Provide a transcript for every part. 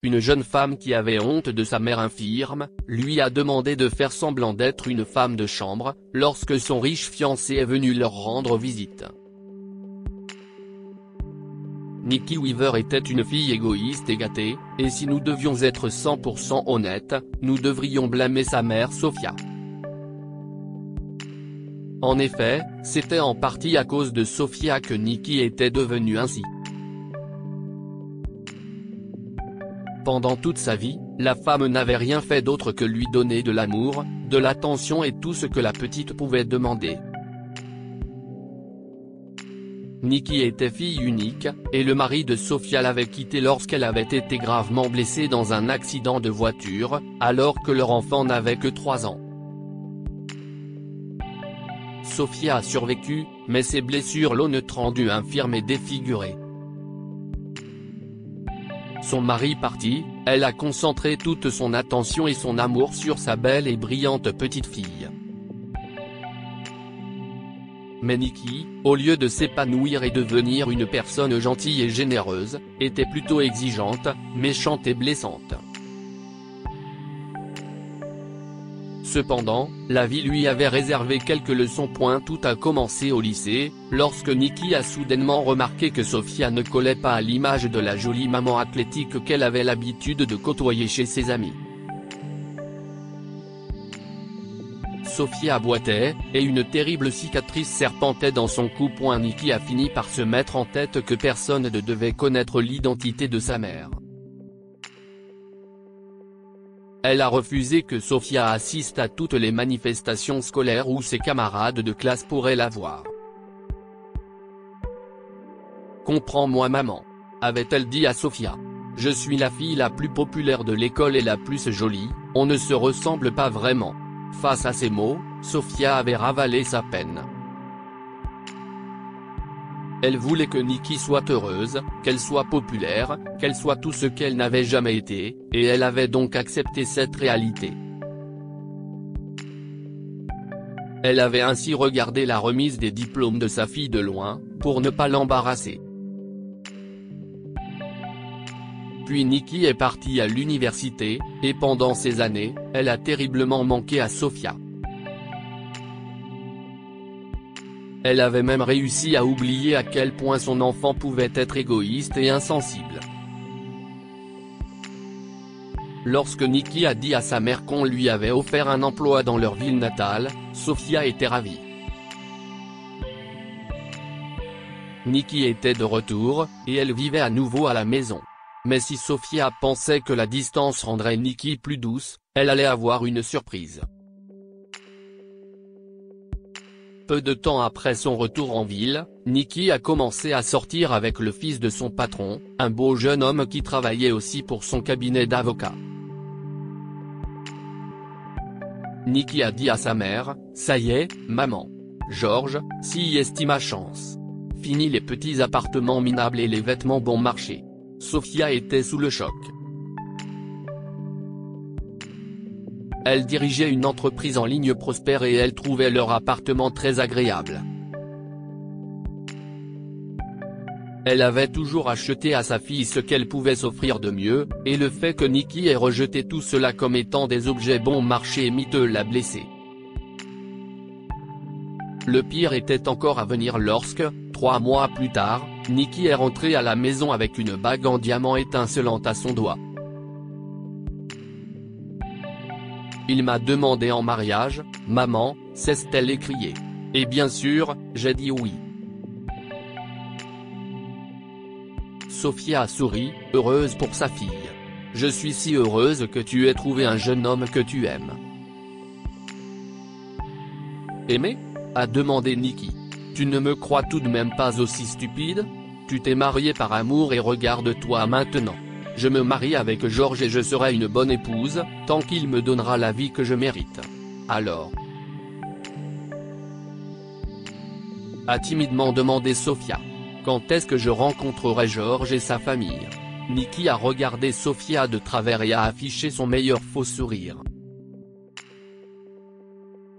une jeune femme qui avait honte de sa mère infirme, lui a demandé de faire semblant d'être une femme de chambre, lorsque son riche fiancé est venu leur rendre visite. Nikki Weaver était une fille égoïste et gâtée, et si nous devions être 100% honnêtes, nous devrions blâmer sa mère Sophia. En effet, c'était en partie à cause de Sophia que Nikki était devenue ainsi. Pendant toute sa vie, la femme n'avait rien fait d'autre que lui donner de l'amour, de l'attention et tout ce que la petite pouvait demander. Nikki était fille unique, et le mari de Sophia l'avait quittée lorsqu'elle avait été gravement blessée dans un accident de voiture, alors que leur enfant n'avait que 3 ans. Sophia a survécu, mais ses blessures l'ont rendue infirme et défigurée. Son mari parti, elle a concentré toute son attention et son amour sur sa belle et brillante petite fille. Mais Nikki, au lieu de s'épanouir et devenir une personne gentille et généreuse, était plutôt exigeante, méchante et blessante. Cependant, la vie lui avait réservé quelques leçons. Tout a commencé au lycée, lorsque Nikki a soudainement remarqué que Sophia ne collait pas à l'image de la jolie maman athlétique qu'elle avait l'habitude de côtoyer chez ses amis. Sophia boitait, et une terrible cicatrice serpentait dans son cou. Nikki a fini par se mettre en tête que personne ne devait connaître l'identité de sa mère. Elle a refusé que Sophia assiste à toutes les manifestations scolaires où ses camarades de classe pourraient la voir. « Comprends-moi maman », avait-elle dit à Sophia. « Je suis la fille la plus populaire de l'école et la plus jolie, on ne se ressemble pas vraiment. » Face à ces mots, Sophia avait ravalé sa peine. Elle voulait que Nikki soit heureuse, qu'elle soit populaire, qu'elle soit tout ce qu'elle n'avait jamais été, et elle avait donc accepté cette réalité. Elle avait ainsi regardé la remise des diplômes de sa fille de loin, pour ne pas l'embarrasser. Puis Nikki est partie à l'université, et pendant ces années, elle a terriblement manqué à Sophia. Elle avait même réussi à oublier à quel point son enfant pouvait être égoïste et insensible. Lorsque Nikki a dit à sa mère qu'on lui avait offert un emploi dans leur ville natale, Sophia était ravie. Nikki était de retour, et elle vivait à nouveau à la maison. Mais si Sophia pensait que la distance rendrait Nikki plus douce, elle allait avoir une surprise. Peu de temps après son retour en ville, Nikki a commencé à sortir avec le fils de son patron, un beau jeune homme qui travaillait aussi pour son cabinet d'avocat. Nikki a dit à sa mère, « Ça y est, maman. George, si est ma chance. Fini les petits appartements minables et les vêtements bon marché. » Sophia était sous le choc. Elle dirigeait une entreprise en ligne prospère et elle trouvait leur appartement très agréable. Elle avait toujours acheté à sa fille ce qu'elle pouvait s'offrir de mieux, et le fait que Nikki ait rejeté tout cela comme étant des objets bon marché et miteux l'a blessée. Le pire était encore à venir lorsque, 3 mois plus tard, Nikki est rentrée à la maison avec une bague en diamant étincelante à son doigt. Il m'a demandé en mariage, maman, s'est-elle écriée. Et bien sûr, j'ai dit oui. Sophia a souri, heureuse pour sa fille. Je suis si heureuse que tu aies trouvé un jeune homme que tu aimes. Aimer ? A demandé Nikki. Tu ne me crois tout de même pas aussi stupide ? Tu t'es mariée par amour et regarde-toi maintenant. Je me marie avec George et je serai une bonne épouse, tant qu'il me donnera la vie que je mérite. Alors ? A timidement demandé Sophia. Quand est-ce que je rencontrerai George et sa famille ? Nikki a regardé Sophia de travers et a affiché son meilleur faux sourire.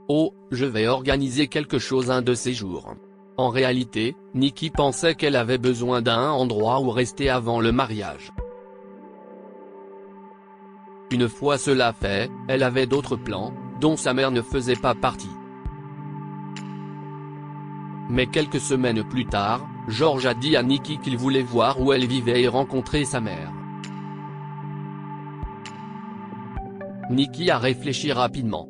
Oh, je vais organiser quelque chose un de ces jours. En réalité, Nikki pensait qu'elle avait besoin d'un endroit où rester avant le mariage. Une fois cela fait, elle avait d'autres plans, dont sa mère ne faisait pas partie. Mais quelques semaines plus tard, George a dit à Nikki qu'il voulait voir où elle vivait et rencontrer sa mère. Nikki a réfléchi rapidement.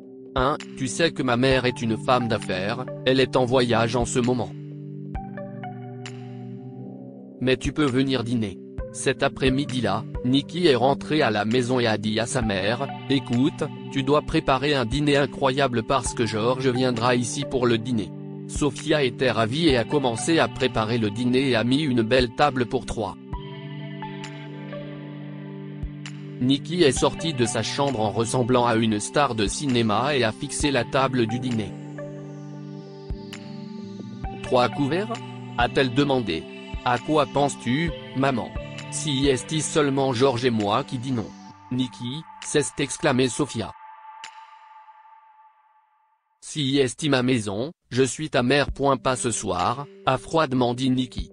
Tu sais que ma mère est une femme d'affaires, elle est en voyage en ce moment. Mais tu peux venir dîner. Cet après-midi-là, Nikki est rentrée à la maison et a dit à sa mère, « Écoute, tu dois préparer un dîner incroyable parce que George viendra ici pour le dîner. » Sophia était ravie et a commencé à préparer le dîner et a mis une belle table pour 3. Nikki est sortie de sa chambre en ressemblant à une star de cinéma et a fixé la table du dîner. « 3 couverts ?» a-t-elle demandé. « À quoi penses-tu, maman ? Si est-il seulement George et moi qui dit non. » Nikki, s'est exclamé Sophia. « Si est ma maison, je suis ta mère. Pas ce soir, a froidement dit Nikki.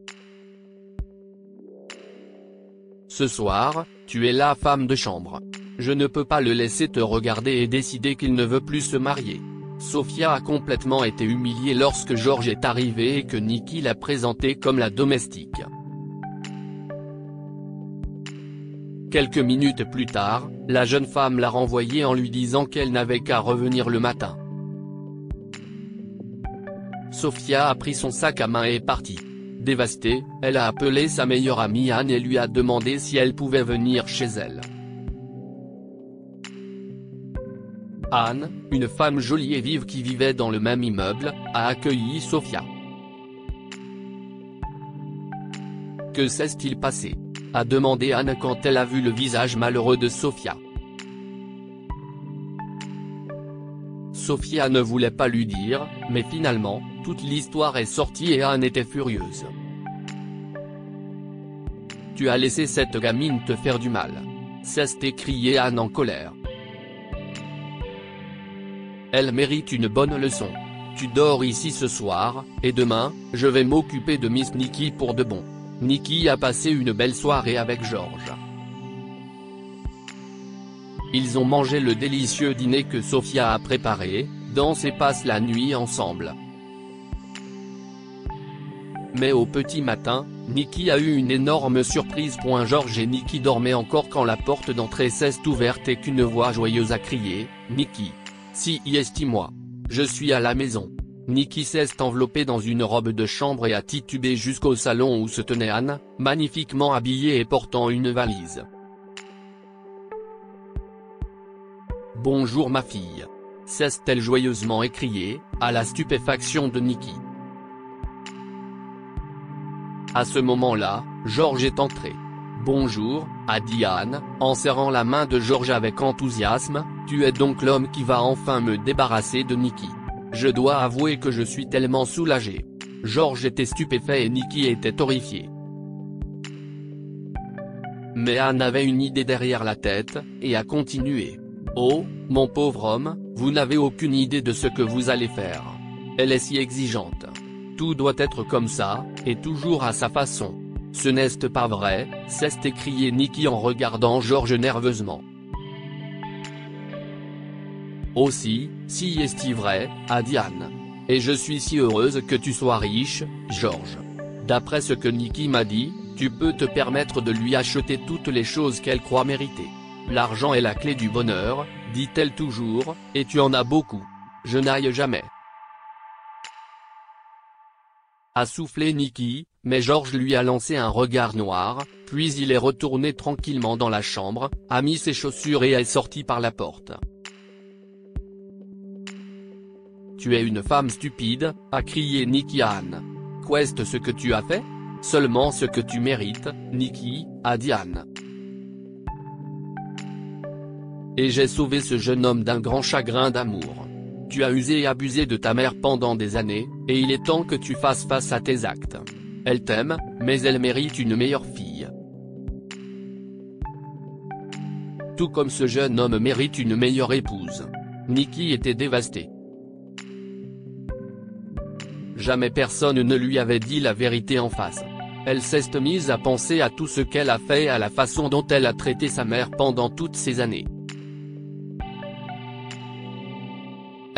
Ce soir, tu es la femme de chambre. Je ne peux pas le laisser te regarder et décider qu'il ne veut plus se marier. » Sophia a complètement été humiliée lorsque George est arrivé et que Nikki l'a présenté comme la domestique. Quelques minutes plus tard, la jeune femme l'a renvoyée en lui disant qu'elle n'avait qu'à revenir le matin. Sophia a pris son sac à main et est partie. Dévastée, elle a appelé sa meilleure amie Anne et lui a demandé si elle pouvait venir chez elle. Anne, une femme jolie et vive qui vivait dans le même immeuble, a accueilli Sophia. « Que s'est-il passé ?» a demandé Anne quand elle a vu le visage malheureux de Sophia. Sophia ne voulait pas lui dire, mais finalement, toute l'histoire est sortie et Anne était furieuse. « Tu as laissé cette gamine te faire du mal. » s'est écriée Anne en colère. « Elle mérite une bonne leçon. Tu dors ici ce soir, et demain, je vais m'occuper de Miss Nikki pour de bon. » Nikki a passé une belle soirée avec George. Ils ont mangé le délicieux dîner que Sophia a préparé, dansent et passent la nuit ensemble. Mais au petit matin, Nikki a eu une énorme surprise. George et Nikki dormaient encore quand la porte d'entrée s'est ouverte et qu'une voix joyeuse a crié, « Nikki. Si est-moi. Je suis à la maison. » Nikki s'est enveloppée dans une robe de chambre et a titubé jusqu'au salon où se tenait Anne, magnifiquement habillée et portant une valise. « Bonjour ma fille. » s'est-elle joyeusement écriée, à la stupéfaction de Nikki. À ce moment-là, George est entré. « Bonjour, » a dit Anne, en serrant la main de George avec enthousiasme, « tu es donc l'homme qui va enfin me débarrasser de Nikki. Je dois avouer que je suis tellement soulagé. » George était stupéfait et Nikki était horrifiée. Mais Anne avait une idée derrière la tête, et a continué. « Oh, mon pauvre homme, vous n'avez aucune idée de ce que vous allez faire. Elle est si exigeante. Tout doit être comme ça, et toujours à sa façon. Ce n'est pas vrai ?» s'est écriée Nikki en regardant George nerveusement. « Aussi, si est vrai, » a dit Anne. « Et je suis si heureuse que tu sois riche, George. D'après ce que Nikki m'a dit, tu peux te permettre de lui acheter toutes les choses qu'elle croit mériter. L'argent est la clé du bonheur, dit-elle toujours, et tu en as beaucoup. Je n'aille jamais. » A soufflé Nikki, mais George lui a lancé un regard noir, puis il est retourné tranquillement dans la chambre, a mis ses chaussures et est sorti par la porte. « Tu es une femme stupide, » a crié Nikki à Anne. « Qu'est-ce ce que tu as fait ? Seulement ce que tu mérites, Nikki, » a dit Anne. « Et j'ai sauvé ce jeune homme d'un grand chagrin d'amour. Tu as usé et abusé de ta mère pendant des années, et il est temps que tu fasses face à tes actes. Elle t'aime, mais elle mérite une meilleure fille. Tout comme ce jeune homme mérite une meilleure épouse. » Nikki était dévastée. Jamais personne ne lui avait dit la vérité en face. Elle s'est mise à penser à tout ce qu'elle a fait et à la façon dont elle a traité sa mère pendant toutes ces années.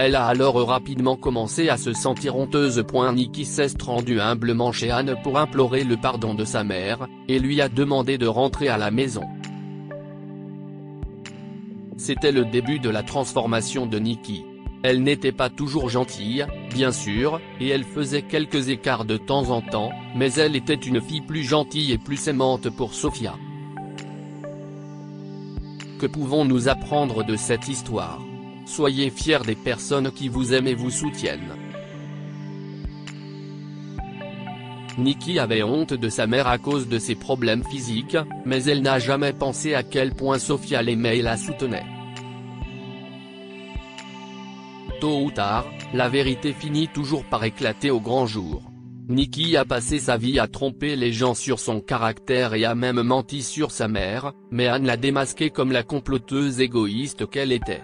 Elle a alors rapidement commencé à se sentir honteuse. Nikki s'est rendue humblement chez Anne pour implorer le pardon de sa mère, et lui a demandé de rentrer à la maison. C'était le début de la transformation de Nikki. Elle n'était pas toujours gentille, bien sûr, et elle faisait quelques écarts de temps en temps, mais elle était une fille plus gentille et plus aimante pour Sofia. Que pouvons-nous apprendre de cette histoire? Soyez fiers des personnes qui vous aiment et vous soutiennent. Nikki avait honte de sa mère à cause de ses problèmes physiques, mais elle n'a jamais pensé à quel point Sofia l'aimait et la soutenait. Tôt ou tard, la vérité finit toujours par éclater au grand jour. Nikki a passé sa vie à tromper les gens sur son caractère et a même menti sur sa mère, mais Anne l'a démasquée comme la comploteuse égoïste qu'elle était.